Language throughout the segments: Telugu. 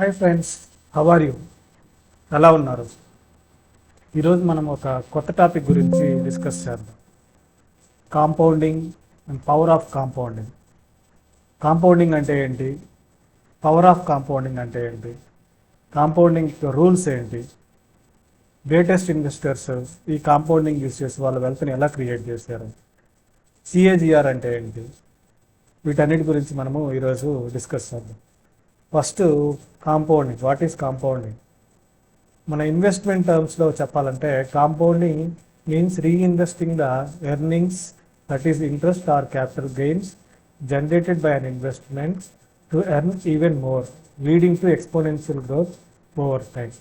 Hi friends, how are you? ఎలా ఉన్నారు? ఈరోజు మనం ఒక కొత్త టాపిక్ గురించి డిస్కస్ చేద్దాం. Compounding and power of compounding. Compounding అంటే ఏంటి? పవర్ ఆఫ్ కాంపౌండింగ్ అంటే ఏంటి? కాంపౌండింగ్ రూల్స్ ఏంటి? గ్రేటెస్ట్ ఇన్వెస్టర్స్ ఈ కాంపౌండింగ్ యూస్ చేసి వాళ్ళ వెల్త్ని ఎలా క్రియేట్ చేశారు? సిఏజిఆర్ అంటే ఏంటి? వీటన్నిటి గురించి మనము ఈరోజు డిస్కస్ చేద్దాం. First compounding. What is compounding? మన ఇన్వెస్ట్మెంట్ టర్మ్స్లో చెప్పాలంటే compounding means reinvesting the earnings, that is interest or capital gains generated by an investment to earn even more, leading to exponential growth over time.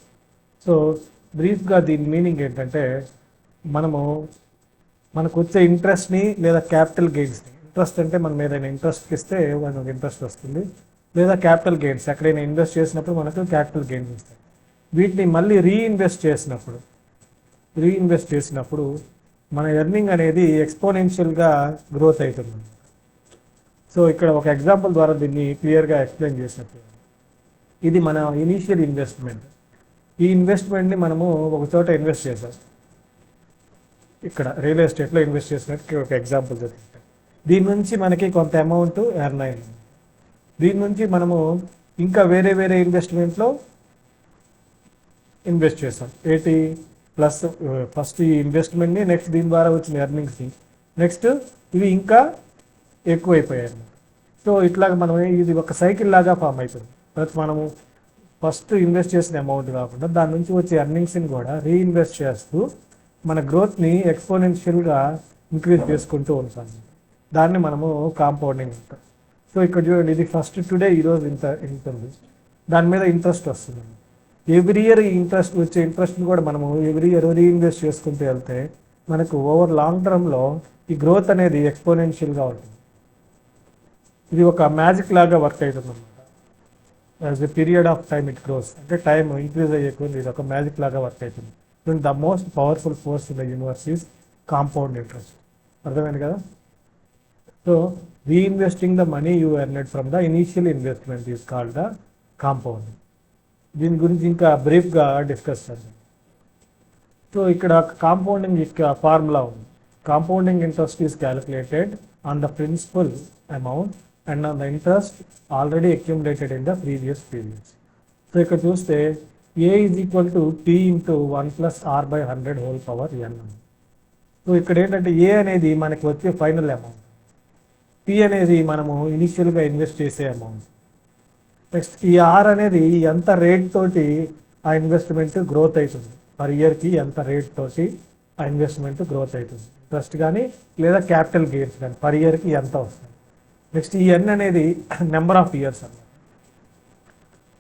So బ్రీఫ్గా దీని మీనింగ్ ఏంటంటే మనకు వచ్చే ఇంట్రెస్ట్ని లేదా క్యాపిటల్ గెయిన్స్ని, ఇంట్రెస్ట్ అంటే మనం ఏదైనా ఇంట్రెస్ట్కి ఇస్తే మనకు ఇంట్రెస్ట్ వస్తుంది, లేదా క్యాపిటల్ గెయిన్స్ ఎక్కడైనా ఇన్వెస్ట్ చేసినప్పుడు మనకు క్యాపిటల్ గెయిన్స్ వస్తాయి. వీటిని మళ్ళీ రీఇన్వెస్ట్ చేసినప్పుడు మన ఎర్నింగ్ అనేది ఎక్స్పోనెన్షియల్గా గ్రోత్ అవుతుంది. సో ఇక్కడ ఒక ఎగ్జాంపుల్ ద్వారా దీన్ని క్లియర్గా ఎక్స్ప్లెయిన్ చేసినప్పుడు, ఇది మన ఇనీషియల్ ఇన్వెస్ట్మెంట్. ఈ ఇన్వెస్ట్మెంట్ని మనము ఒక చోట ఇన్వెస్ట్ చేసాం. ఇక్కడ రియల్ ఎస్టేట్లో ఇన్వెస్ట్ చేసినట్టు ఒక ఎగ్జాంపుల్ చెప్తాం. దీని నుంచి మనకి కొంత అమౌంట్ ఎర్న్ అయింది. దీని నుంచి మనము ఇంకా వేరే ఇన్వెస్ట్మెంట్లో ఇన్వెస్ట్ చేస్తాం. ఏంటి ప్లస్ ఫస్ట్ ఈ ఇన్వెస్ట్మెంట్ని, నెక్స్ట్ దీని ద్వారా వచ్చిన ఎర్నింగ్స్ని, నెక్స్ట్ ఇవి ఇంకా ఎక్కువైపోయాయి. సో ఇట్లాగ మనం ఇది ఒక సైకిల్ లాగా ఫామ్ అయిపోయింది. ప్లస్ మనము ఫస్ట్ ఇన్వెస్ట్ చేసిన అమౌంట్ కాకుండా దాని నుంచి వచ్చే ఎర్నింగ్స్ని కూడా రీఇన్వెస్ట్ చేస్తూ మన గ్రోత్ని ఎక్స్పోనెన్షియల్గా ఇంక్రీజ్ చేసుకుంటూ ఉంటాం. దాన్ని మనము కాంపౌండింగ్ అంటాం. సో ఇక్కడ చూడండి, ఇది ఫస్ట్ టుడే ఈరోజు ఇంత ఉంది, దాని మీద ఇంట్రెస్ట్ వస్తుంది. ఎవ్రీ ఇయర్ ఈ ఇంట్రెస్ట్ని కూడా మనము ఎవ్రీ ఇయర్ రీఇన్వెస్ట్ చేసుకుంటూ వెళ్తే మనకు ఓవర్ లాంగ్ టర్మ్లో ఈ గ్రోత్ అనేది ఎక్స్పోనెన్షియల్గా ఉంటుంది. ఇది ఒక మ్యాజిక్ లాగా వర్క్ అవుతుంది అనమాట. As a period of time it grows, అంటే టైం ఇంక్రీజ్ అయ్యే కొద్ది ఇది ఒక మ్యాజిక్ లాగా వర్క్ అవుతుంది. The most powerful force in the universe is compound interest. అర్థమైంది కదా? So reinvesting the money you earned from the initial investment is called the compounding. దీని గురించి ఇంకా బ్రీఫ్గా డిస్కస్ చేద్దాం. సో ఇక్కడ కాంపౌండింగ్ ఫార్ములా ఉంది. Compounding interest is calculated on the principal amount and on the interest already accumulated in the previous periods. So ఇక్కడ చూస్తే A is equal to T into 1+R/100 so ఇక్కడ ఏంటంటే A అనేది మనకి వచ్చే ఫైనల్ అమౌంట్, P అనేది మనము ఇనిషియల్గా ఇన్వెస్ట్ చేసే అమౌంట్. నెక్స్ట్ ఈ R అనేది ఎంత రేట్ తోటి ఆ ఇన్వెస్ట్మెంట్ గ్రోత్ అవుతుంది, పర్ ఇయర్కి ఎంత రేట్ తోటి ఆ ఇన్వెస్ట్మెంట్ గ్రోత్ అవుతుంది, ఇంట్రెస్ట్ కానీ లేదా క్యాపిటల్ గెయిన్స్ కానీ పర్ ఇయర్కి ఎంత వస్తుంది. నెక్స్ట్ ఈ N అనేది నెంబర్ ఆఫ్ ఇయర్స్ అన్నమాట.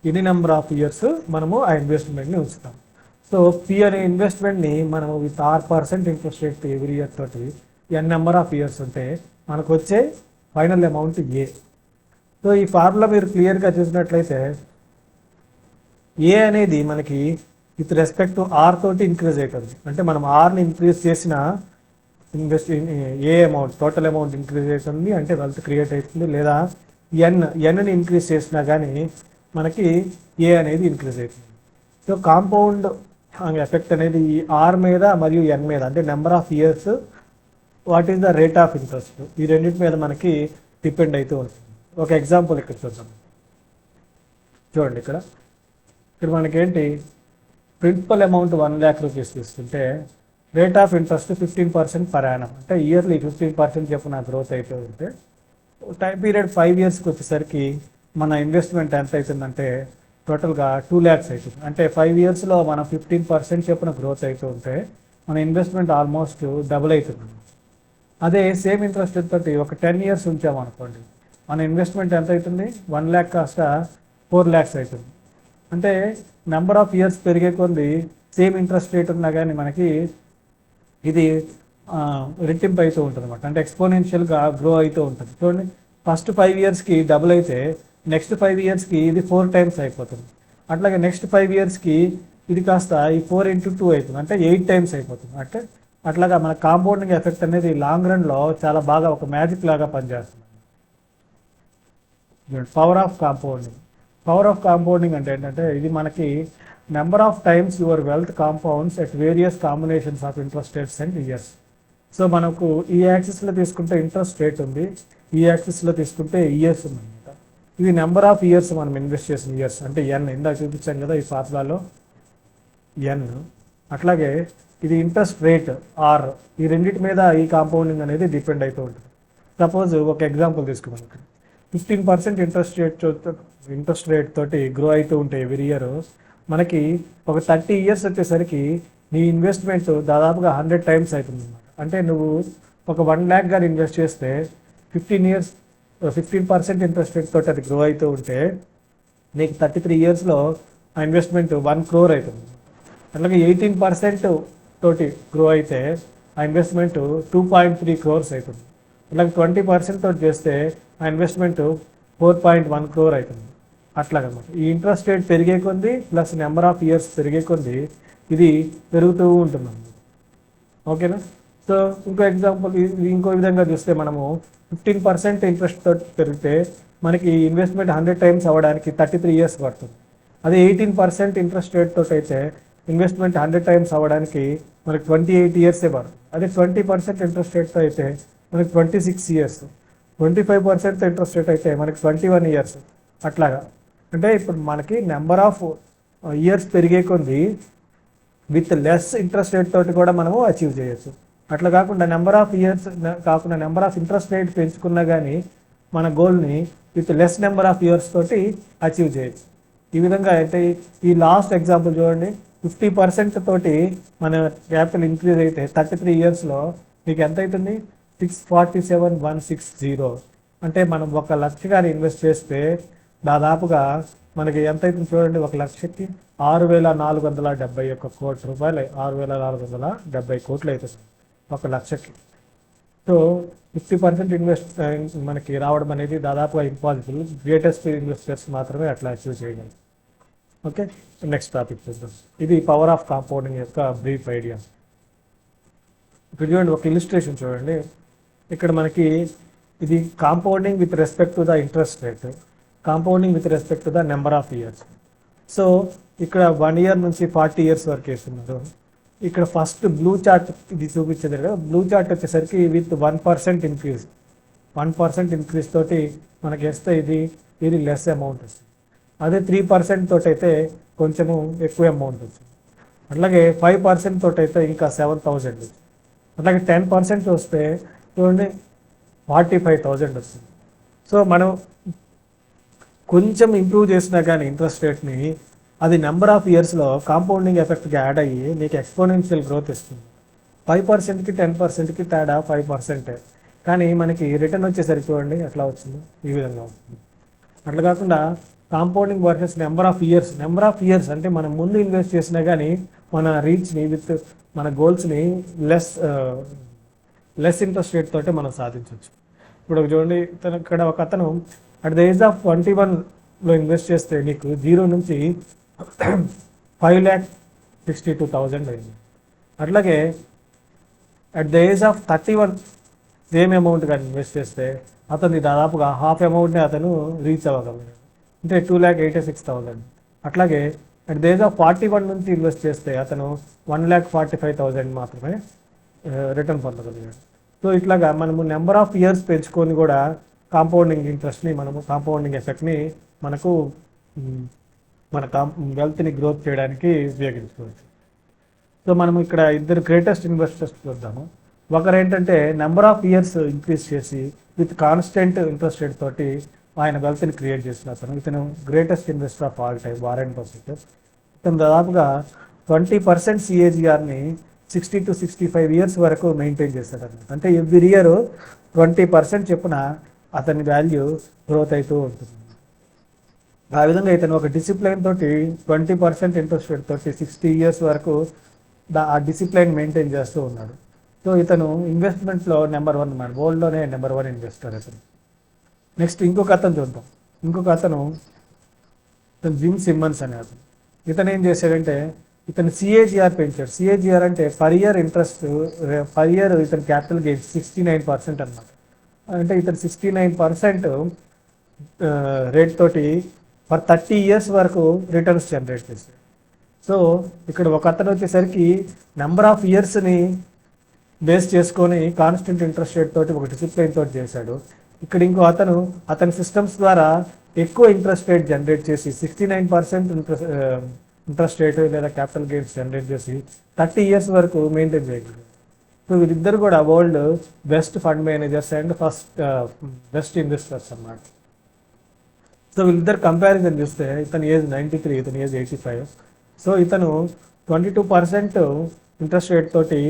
ఎన్ని నెంబర్ ఆఫ్ ఇయర్స్ మనము ఆ ఇన్వెస్ట్మెంట్ని ఉంచుతాం. సో P అనే ఇన్వెస్ట్మెంట్ని మనము with R% interest rate every year తోటి N నెంబర్ ఆఫ్ ఇయర్స్ ఉంటే మనకు వచ్చే ఫైనల్ అమౌంట్ A. సో ఈ ఫార్ములా మీరు క్లియర్గా చూసినట్లయితే A అనేది మనకి విత్ రెస్పెక్ట్ టు R తోటి ఇంక్రీజ్ అవుతుంది. అంటే మనం Rని ఇంక్రీజ్ చేసిన ఏ అమౌంట్, టోటల్ అమౌంట్ ఇంక్రీజ్ అవుతుంది, అంటే వెల్త్ క్రియేట్ అవుతుంది. లేదా Nని ఇంక్రీజ్ చేసినా కానీ మనకి A అనేది ఇంక్రీజ్ అవుతుంది. సో కాంపౌండ్ ఎఫెక్ట్ అనేది ఈ R మీద మరియు N మీద, అంటే number of years, what is the rate of interest, ఈ రెండింటి మీద మనకి డిపెండ్ అవుతూ ఉంటుంది. ఒక ఎగ్జాంపుల్ ఇక్కడ చూద్దాం. చూడండి, ఇక్కడ మనకేంటి ప్రిన్సిపల్ అమౌంట్ 1 lakh రూపీస్ తీసుకుంటే rate of interest 15% per annum, అంటే ఇయర్లీ 15% చెప్పిన గ్రోత్ అయితే ఉంటే టైం పీరియడ్ 5 yearsకి వచ్చేసరికి మన ఇన్వెస్ట్మెంట్ ఎంత అవుతుందంటే టోటల్గా 2 lakhs అవుతుంది. అంటే 5 yearsలో మనం 15% చెప్పిన గ్రోత్ అయితే ఉంటే మన ఇన్వెస్ట్మెంట్ ఆల్మోస్ట్ డబుల్ అవుతుంది. అదే సేమ్ ఇంట్రెస్ట్ తోటి ఒక 10 years ఉంచామనుకోండి, మన ఇన్వెస్ట్మెంట్ ఎంత అవుతుంది, 1 lakh కాస్త 4 lakhs అవుతుంది. అంటే నెంబర్ ఆఫ్ ఇయర్స్ పెరిగే కొద్ది సేమ్ ఇంట్రెస్ట్ రేట్ ఉన్నా కానీ మనకి ఇది రెట్టింపు అవుతూ ఉంటుంది అనమాట. అంటే ఎక్స్పోనెన్షియల్గా గ్రో అవుతూ ఉంటుంది. చూడండి, ఫస్ట్ 5 yearsకి డబుల్ అయితే నెక్స్ట్ 5 yearsకి ఇది 4 times అయిపోతుంది. అట్లాగే నెక్స్ట్ 5 yearsకి ఇది కాస్త ఈ 4 into 2 అవుతుంది, అంటే 8 times అయిపోతుంది. అంటే అట్లాగా మన కాంపౌండింగ్ ఎఫెక్ట్ అనేది లాంగ్ రన్లో చాలా బాగా ఒక మ్యాజిక్ లాగా పనిచేస్తుంది. Power of compounding. Power of compounding అంటే ఏంటంటే ఇది మనకి number of times your wealth compounds at various combinations of interest rates and years. So మనకు ఈ యాక్సిస్లో తీసుకుంటే ఇంట్రెస్ట్ రేట్ ఉంది, ఈ యాక్సిస్లో తీసుకుంటే ఇయర్స్ ఉంది అనమాట. ఇది నెంబర్ ఆఫ్ ఇయర్స్ మనం ఇన్వెస్ట్ చేసిన ఇయర్స్ అంటే ఎన్, ఇందాక చూపించాం కదా ఈ ఫార్ములాలో ఎన్. అట్లాగే ఇది ఇంట్రెస్ట్ రేట్ ఆర్, ఈ రెండింటి మీద ఈ కాంపౌండింగ్ అనేది డిపెండ్ అవుతూ ఉంటుంది. సపోజ్ ఒక ఎగ్జాంపుల్ తీసుకున్నాం, 15% ఇంట్రెస్ట్ రేట్ తోటి గ్రో అవుతూ ఉంటాయి ఎవ్రీ ఇయర్. మనకి ఒక 30 ఇయర్స్ వచ్చేసరికి నీ ఇన్వెస్ట్మెంట్ దాదాపుగా 100 టైమ్స్ అవుతుంది అనమాట. అంటే నువ్వు ఒక 1 lakh కానీ ఇన్వెస్ట్ చేస్తే 15% ఇంట్రెస్ట్ రేట్ తోటి అది గ్రో అవుతూ ఉంటే నీకు 33 ఇయర్స్లో ఆ ఇన్వెస్ట్మెంట్ 1 crore అవుతుంది. అట్లాగే 18% తోటి గ్రో అయితే ఆ ఇన్వెస్ట్మెంట్ 2.3 crores అవుతుంది. అలాగే 20% తోటి చేస్తే ఆ ఇన్వెస్ట్మెంట్ 4.1 crore అవుతుంది. అట్లాగనమాట ఈ ఇంట్రెస్ట్ రేట్ పెరిగే కొద్దీ ప్లస్ నెంబర్ ఆఫ్ ఇయర్స్ పెరిగే కొద్దీ ఇది పెరుగుతూ ఉంటుంది. ఓకేనా? సో ఇంకో ఎగ్జాంపుల్ ఇంకో విధంగా చూస్తే మనము 15% ఇంట్రెస్ట్ తోటి పెరిగితే మనకి ఇన్వెస్ట్మెంట్ 100 టైమ్స్ అవ్వడానికి 33 ఇయర్స్ పడుతుంది. అదే 18% ఇంట్రెస్ట్ రేట్ తోటి అయితే ఇన్వెస్ట్మెంట్ 100 టైమ్స్ అవ్వడానికి మనకి 28 ఇయర్సే పడుతుంది. అదే 20% ఇంట్రెస్ట్ రేట్తో అయితే మనకి 26 ఇయర్స్, 25% ఇంట్రెస్ట్ రేట్ అయితే మనకి 21 ఇయర్స్. అట్లాగా అంటే ఇప్పుడు మనకి నెంబర్ ఆఫ్ ఇయర్స్ పెరిగే కొద్దీ విత్ లెస్ ఇంట్రెస్ట్ రేట్ తోటి కూడా మనము అచీవ్ చేయొచ్చు. అట్లా కాకుండా నెంబర్ ఆఫ్ ఇయర్స్ కాకుండా నెంబర్ ఆఫ్ ఇంట్రెస్ట్ రేట్ పెంచుకున్నా కానీ మన గోల్ని with less number of years తోటి అచీవ్ చేయొచ్చు. ఈ విధంగా అయితే ఈ లాస్ట్ ఎగ్జాంపుల్ చూడండి, 50% తోటి మన క్యాపిటల్ ఇంక్రీజ్ అయితే 33 ఇయర్స్లో మీకు ఎంత అవుతుంది? 647,160. అంటే మనం 1 లక్ష కానీ ఇన్వెస్ట్ చేస్తే దాదాపుగా మనకి ఎంత అవుతుంది చూడండి, 1 లక్షకి 6,471 కోట్ల రూపాయలు, 6,470 కోట్లు అవుతుంది 1 లక్షకి. సో 50% ఇన్వెస్ట్ మనకి రావడం అనేది దాదాపుగా ఇంపాసిబుల్. గ్రేటెస్ట్ ఇన్వెస్టర్స్ మాత్రమే అట్లా అచీవ్ చేయగలరు. ఓకే, నెక్స్ట్ టాపిక్ చూద్దాం. ఇది పవర్ ఆఫ్ కాంపౌండింగ్ యొక్క బ్రీఫ్ ఐడియా. ఇక్కడ చూడండి, ఒక ఇలిస్ట్రేషన్ చూడండి. ఇక్కడ మనకి ఇది compounding with respect to the interest rate, compounding with respect to the number of years. So ఇక్కడ 1 year నుంచి 40 years వరకు వేస్తున్నారు. ఇక్కడ ఫస్ట్ బ్లూ చార్ట్ ఇది చూపించేది కదా, బ్లూ చార్ట్ వచ్చేసరికి విత్ 1% ఇంక్రీజ్, 1% ఇంక్రీజ్ తోటి మనకి వేస్తే ఇది లెస్ అమౌంట్ వస్తుంది. అదే 3% తోటి అయితే కొంచెము ఎక్కువ అమౌంట్ వచ్చింది. అట్లాగే 5% తోటి అయితే ఇంకా 7,000 వచ్చింది. అట్లాగే 10% వస్తే చూడండి 45,000 వస్తుంది. సో మనం కొంచెం ఇంప్రూవ్ చేసినా కానీ ఇంట్రెస్ట్ రేట్ని అది నెంబర్ ఆఫ్ ఇయర్స్లో కాంపౌండింగ్ ఎఫెక్ట్గా యాడ్ అయ్యి నీకు ఎక్స్పోనెన్షియల్ గ్రోత్ ఇస్తుంది. 5%కి 10%కి తేడా 5%, కానీ మనకి రిటర్న్ వచ్చేసరికి చూడండి ఎట్లా వచ్చింది, ఈ విధంగా వస్తుంది. అట్లా కాకుండా compounding versus number of years అంటే మనం ముందు ఇన్వెస్ట్ చేసినా కానీ మన రీచ్ని విత్ మన గోల్స్ని లెస్ ఇంట్రెస్ట్ రేట్ తోటే మనం సాధించవచ్చు. ఇప్పుడు చూడండి, ఇక్కడ ఒక అతను అట్ ద ఏజ్ ఆఫ్ 21లో ఇన్వెస్ట్ చేస్తే నీకు 0 నుంచి 5,62,000 అయింది. అట్లాగే at the age of 31 same amount కానీ ఇన్వెస్ట్ చేస్తే అతన్ని దాదాపుగా హాఫ్ అమౌంట్ని అతను రీచ్ అవ్వగలడు, అంటే 2,86,000. అట్లాగే అట్ ద ఏజ్ ఆఫ్ 41 నుంచి ఇన్వెస్ట్ చేస్తే అతను 1,45,000 మాత్రమే రిటర్న్ పొందగలిగాడు. సో ఇట్లాగా మనము నెంబర్ ఆఫ్ ఇయర్స్ పెంచుకొని కూడా కాంపౌండింగ్ ఇంట్రెస్ట్ని కాంపౌండింగ్ ఎఫెక్ట్ని మనకు మన వెల్త్ని గ్రోత్ చేయడానికి ఉపయోగించుకోవచ్చు. సో మనం ఇక్కడ ఇద్దరు గ్రేటెస్ట్ ఇన్వెస్టర్స్ చూద్దాము. ఒకరు ఏంటంటే నెంబర్ ఆఫ్ ఇయర్స్ ఇంక్రీజ్ చేసి విత్ కాన్స్టెంట్ ఇంట్రెస్ట్ రేట్ తోటి ఆయన వెల్త్ని క్రియేట్ చేసిన అతను, ఇతను greatest investor of all time, Warren Buffett. ఇతను దాదాపుగా 20% CAGRని 60 to 65 years వరకు మెయింటైన్ చేస్తాడు అన్నమాట. అంటే ఎవ్రీ ఇయర్ 20% చొప్పున అతని వాల్యూ గ్రోత్ అవుతూ ఉంటుంది. ఆ విధంగా ఇతను ఒక డిసిప్లైన్ తోటి 20% ఇంట్రెస్ట్ రేట్ తోటి 60 years వరకు ఆ డిసిప్లైన్ మెయింటైన్ చేస్తూ ఉన్నాడు. సో ఇతను ఇన్వెస్ట్మెంట్లో నెంబర్ 1 అన్నమాట, వరల్డ్లోనే నెంబర్ 1 ఇన్వెస్టర్ అతను. నెక్స్ట్ ఇంకొక అతను చూద్దాం. ఇంకొక అతను జిమ్ సిమ్మన్స్ అనే అతను. ఇతను ఏం చేశాడంటే ఇతను CAGR పెంచాడు. CAGR అంటే per year interest, per year ఇతను క్యాపిటల్ గెయిన్ 69% అన్నమాట. అంటే ఇతను 69% రేట్ తోటి ఫర్ 30 years వరకు రిటర్న్స్ జనరేట్ చేశాడు. సో ఇక్కడ ఒక అతను వచ్చేసరికి నెంబర్ ఆఫ్ ఇయర్స్ని బేస్ చేసుకొని కాన్స్టెంట్ ఇంట్రెస్ట్ రేట్ తోటి ఒక డిసిప్లైన్ తోటి చేశాడు. ఇక్కడ ఇంకో అతని సిస్టమ్స్ ద్వారా ఎక్కువ ఇంట్రెస్ట్ రేట్ జనరేట్ చేసి 69% ఇంట్రెస్ట్ రేట్ లేదా క్యాపిటల్ గెయిన్స్ జనరేట్ చేసి 30 years వరకు మెయింటైన్ చేయగలరు. సో వీళ్ళిద్దరు కూడా world best fund managers and best investors అన్నమాట. సో వీళ్ళిద్దరు కంపారిజన్ చూస్తే ఇతని ఏజ్ 93, ఇతని ఏజ్ 85. సో ఇతను 22% ఇంట్రెస్ట్ రేట్ తోటి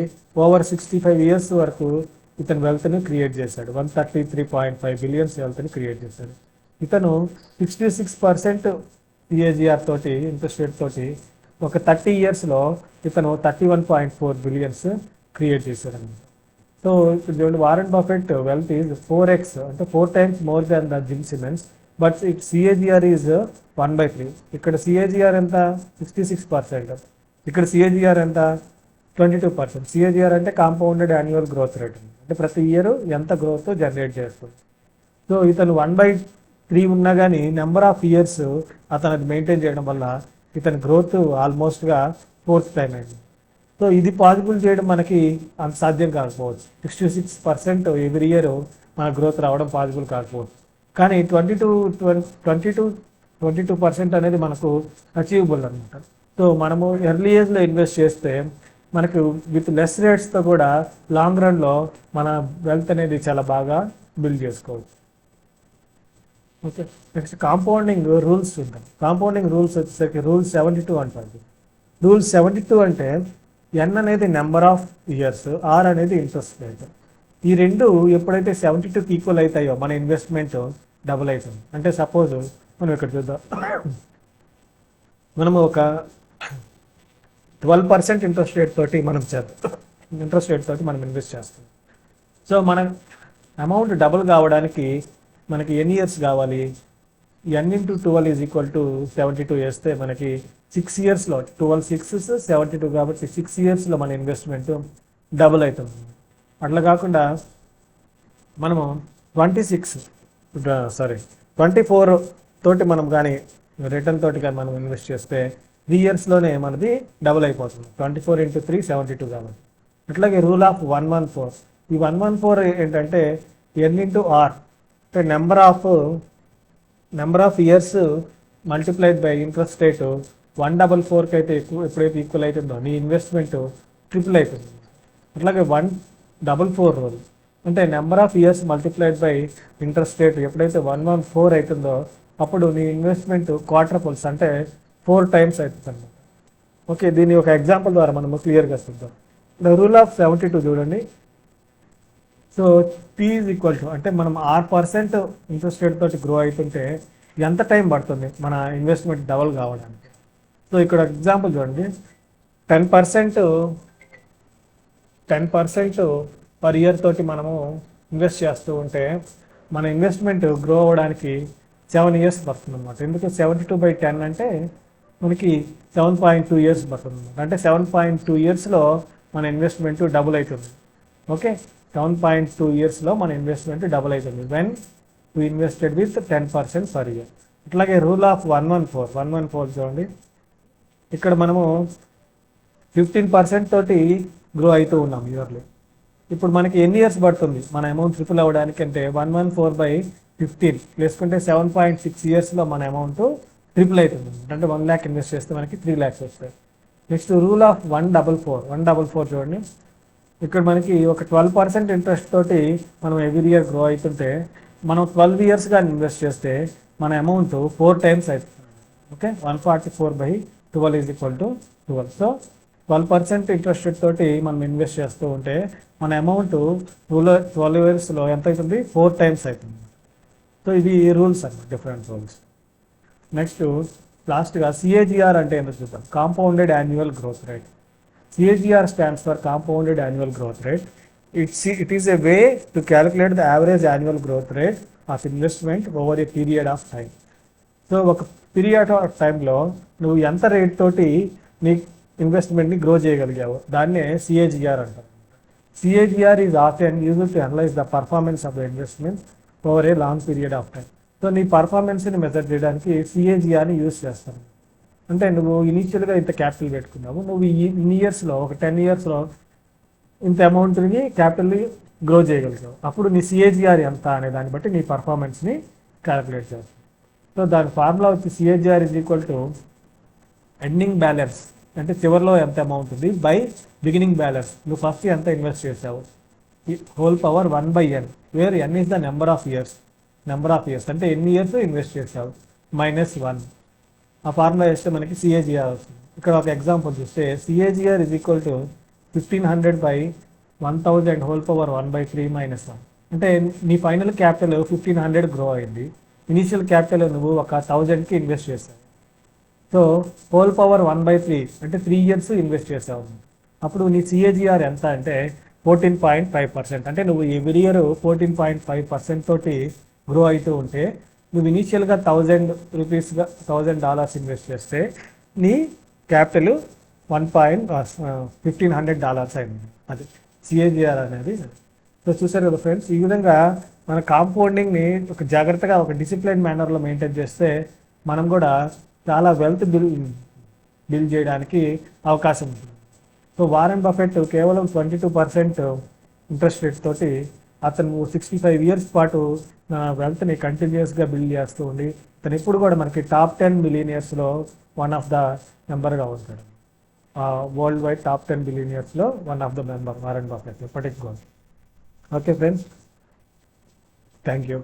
ఓవర్ 65 years వరకు ఇతను వెల్త్ని క్రియేట్ చేశాడు. 133.5 billion వెల్త్ని క్రియేట్ చేశాడు. ఇతను 66% సిఏజిఆర్ తోటి ఇంట్రెస్ట్ రేట్ తోటి ఒక 30 yearsలో ఇతను 31.4 billion క్రియేట్ చేశాడు అనమాట. సో ఇప్పుడు చూడండి, Warren Buffett wealth is 4x, అంటే 4 times more than the gym siemens, but it CAGR is 1/3. ఇక్కడ సిఏజిఆర్ ఎంత 66%, ఇక్కడ సిఏజిఆర్ ఎంత 22%. సిఏజిఆర్ అంటే కాంపౌండెడ్ యాన్యువల్ గ్రోత్ రేట్, అంటే ప్రతి ఇయర్ ఎంత గ్రోత్ జనరేట్ చేస్తుంది. సో ఇతను 1/3 ఉన్నా కానీ నెంబర్ ఆఫ్ ఇయర్స్ అతను అది మెయింటైన్ చేయడం వల్ల ఇతని గ్రోత్ ఆల్మోస్ట్గా 4th time అయింది. సో ఇది పాసిబుల్ చేయడం మనకి అంత సాధ్యం కాకపోవచ్చు. 66% ఎవ్రీ ఇయర్ మన గ్రోత్ రావడం పాసిబుల్ కాకపోవచ్చు. కానీ 22% అనేది మనకు అచీవబుల్ అనమాట. సో మనము ఎర్లీ ఏజ్లో ఇన్వెస్ట్ చేస్తే మనకు విత్ లెస్ రేట్స్తో కూడా లాంగ్ రన్లో మన వెల్త్ అనేది చాలా బాగా బిల్డ్ చేసుకోవచ్చు. ఓకే, నెక్స్ట్ కాంపౌండింగ్ రూల్స్ చూద్దాం. కాంపౌండింగ్ రూల్స్ వచ్చేసరికి రూల్ 72 అంటారు. రూల్ 72 అంటే ఎన్ అనేది నెంబర్ ఆఫ్ ఇయర్స్, ఆర్ అనేది ఇంట్రెస్ట్ రేట్. ఈ రెండు ఎప్పుడైతే 72కి ఈక్వల్ అవుతాయో మన ఇన్వెస్ట్మెంట్ డబుల్ అవుతుంది. అంటే సపోజ్ మనం ఇక్కడ చూద్దాం, మనము ఒక 12% ఇంట్రెస్ట్ రేట్ తోటి మనం ఇన్వెస్ట్ చేస్తాం. సో మన అమౌంట్ డబుల్ కావడానికి మనకి ఎన్ని ఇయర్స్ కావాలి? n into 12 is equal to 72 వేస్తే మనకి 6 yearsలో 12 6 72 కాబట్టి 6 yearsలో మన ఇన్వెస్ట్మెంట్ డబుల్ అవుతుంది. అట్లా కాకుండా మనము 24 తోటి మనం కానీ రిటర్న్ తోటి కానీ మనం ఇన్వెస్ట్ చేస్తే 3 yearsలోనే మనది డబుల్ అయిపోతుంది. 24 into 3 72 కాబట్టి. అట్లాగే రూల్ ఆఫ్ 114, ఈ 114 ఏంటంటే n into r, అంటే number of years multiplied by interest rate 144కి అయితే ఎప్పుడైతే ఈక్వల్ అవుతుందో నీ ఇన్వెస్ట్మెంట్ ట్రిపుల్ అవుతుంది. అట్లాగే 144 రూల్ అంటే number of years multiplied by interest rate ఎప్పుడైతే 114 అవుతుందో అప్పుడు నీ ఇన్వెస్ట్మెంట్ క్వార్టర్ఫుల్స్ అంటే 4 times అవుతుంది అన్నమాట. ఓకే, దీని ఒక ఎగ్జాంపుల్ ద్వారా మనము క్లియర్గా చూద్దాం. రూల్ ఆఫ్ 72 చూడండి. So P is equal to, అంటే మనం 6% ఇంట్రెస్ట్ రేట్ తోటి గ్రో అవుతుంటే ఎంత టైం పడుతుంది మన ఇన్వెస్ట్మెంట్ డబల్ కావడానికి? సో ఇక్కడ ఎగ్జాంపుల్ చూడండి, 10% పర్ ఇయర్ తోటి మనము ఇన్వెస్ట్ చేస్తూ ఉంటే మన ఇన్వెస్ట్మెంట్ గ్రో అవ్వడానికి 7 years పడుతుంది అనమాట. ఎందుకు 72/10 అంటే మనకి 7.2 years పడుతుంది అనమాట. అంటే 7.2 yearsలో మన ఇన్వెస్ట్మెంట్ డబుల్ అవుతుంది. ఓకే, 7.2 yearsలో మన ఇన్వెస్ట్మెంట్ డబుల్ అవుతుంది when we invested with 10% per year. అట్లాగే రూల్ ఆఫ్ 114 చూడండి. ఇక్కడ మనము 15% తోటి గ్రో అవుతూ ఉన్నాం ఇయర్లీ. ఇప్పుడు మనకి ఎన్ని ఇయర్స్ పడుతుంది మన అమౌంట్ ట్రిపుల్ అవ్వడానికి అంటే 114/15 వేసుకుంటే 7.6 yearsలో మన అమౌంట్ ట్రిపుల్ అవుతుంది. అంటే 1 lakh ఇన్వెస్ట్ చేస్తే మనకి 3 lakhs వస్తాయి. నెక్స్ట్ రూల్ ఆఫ్ 144 చూడండి. ఇక్కడ మనకి ఒక 12% ఇంట్రెస్ట్ తోటి మనం ఎవ్రీ ఇయర్ గ్రో అవుతుంటే మనం 12 years కానీ ఇన్వెస్ట్ చేస్తే మన అమౌంట్ 4 times అవుతుంది. Okay, 144/12 is equal to 12. So 12% interest rate తోటి మనం ఇన్వెస్ట్ చేస్తూ ఉంటే మన అమౌంట్ 12 yearsలో ఎంత అవుతుంది? 4 times అవుతుంది. సో ఇవి రూల్స్ అన్నమాట, డిఫరెంట్ రూల్స్. నెక్స్ట్ లాస్ట్గా సిఏజిఆర్ అంటే ఏంటో చూద్దాం. Compounded annual growth rate. CAGR stands for compounded annual growth rate. It is a way to calculate the average annual growth rate of investment over a period of time. So ఒక పీరియడ్ ఆఫ్ టైంలో నువ్వు ఎంత రేట్ తోటి నీ ఇన్వెస్ట్మెంట్ని గ్రో చేయగలిగావు దాన్నే CAGR అంటారు. CAGR is often used to analyze the performance of the investment over a long period of time. So నీ పర్ఫార్మెన్స్ని మెజర్ చేయడానికి సిఏజిఆర్ని యూస్ చేస్తాను. అంటే నువ్వు ఇనీషియల్గా ఇంత క్యాపిటల్ పెట్టుకున్నావు, నువ్వు ఇన్ని ఇయర్స్లో ఒక 10 ఇయర్స్లో ఇంత అమౌంట్ని క్యాపిటల్ని గ్రో చేయగలుగుతావు. అప్పుడు నీ సిఏజిఆర్ ఎంత అనే దాన్ని బట్టి నీ పర్ఫార్మెన్స్ని క్యాలిక్యులేట్ చేస్తావు. సో దాని ఫార్ములా వచ్చి CAGR is equal to ending balance, అంటే చివరిలో ఎంత అమౌంట్ ఉంది, బై బిగినింగ్ బ్యాలెన్స్. నువ్వు ఫస్ట్ ఎంత ఇన్వెస్ట్ చేసావు, whole power 1/n, where n is the number of years అంటే ఎన్ని ఇయర్స్ ఇన్వెస్ట్ చేసావు, -1. ఆ ఫార్ములా వేస్తే మనకి సిఏజిఆర్ వస్తుంది. ఇక్కడ ఒక ఎగ్జాంపుల్ చూస్తే CAGR is equal to 1500/1000 whole power 1/3 - 1. అంటే నీ ఫైనల్ క్యాపిటల్ 1500 గ్రో అయింది, ఇనీషియల్ క్యాపిటల్ నువ్వు ఒక 1000కి ఇన్వెస్ట్ చేసావు. సో హోల్ పవర్ 1/3 అంటే 3 ఇయర్స్ ఇన్వెస్ట్ చేసావు. అప్పుడు నీ సిఏజిఆర్ ఎంత అంటే 14.5%. అంటే నువ్వు ఎవ్రీ ఇయర్ 14.5% తోటి గ్రో అవుతూ ఉంటే, నువ్వు ఇనీషియల్గా $1000 ఇన్వెస్ట్ చేస్తే నీ క్యాపిటల్ $1500 అయింది. అది సిఏజిఆర్ అనేది. సో చూసారు కదా ఫ్రెండ్స్, ఈ విధంగా మన కాంపౌండింగ్ని ఒక జాగ్రత్తగా ఒక డిసిప్లైన్ మేనర్లో మెయింటైన్ చేస్తే మనం కూడా చాలా వెల్త్ బిల్డ్ చేయడానికి అవకాశం ఉంటుంది. సో వారెన్ బఫెట్ కేవలం 22% ఇంట్రెస్ట్ రేట్ తోటి అతను 65 ఇయర్స్ పాటు వెల్త్ని కంటిన్యూస్గా బిల్డ్ చేస్తూ ఉండి తను ఎప్పుడు కూడా మనకి టాప్ 10 బిలియనియర్స్లో వన్ ఆఫ్ ద మెంబర్గా ఉంటాడు. వరల్డ్ వైడ్ టాప్ 10 బిలియనియర్స్లో one of the member Warren Buffett ఎప్పటికి కూడా. Okay friends, thank you.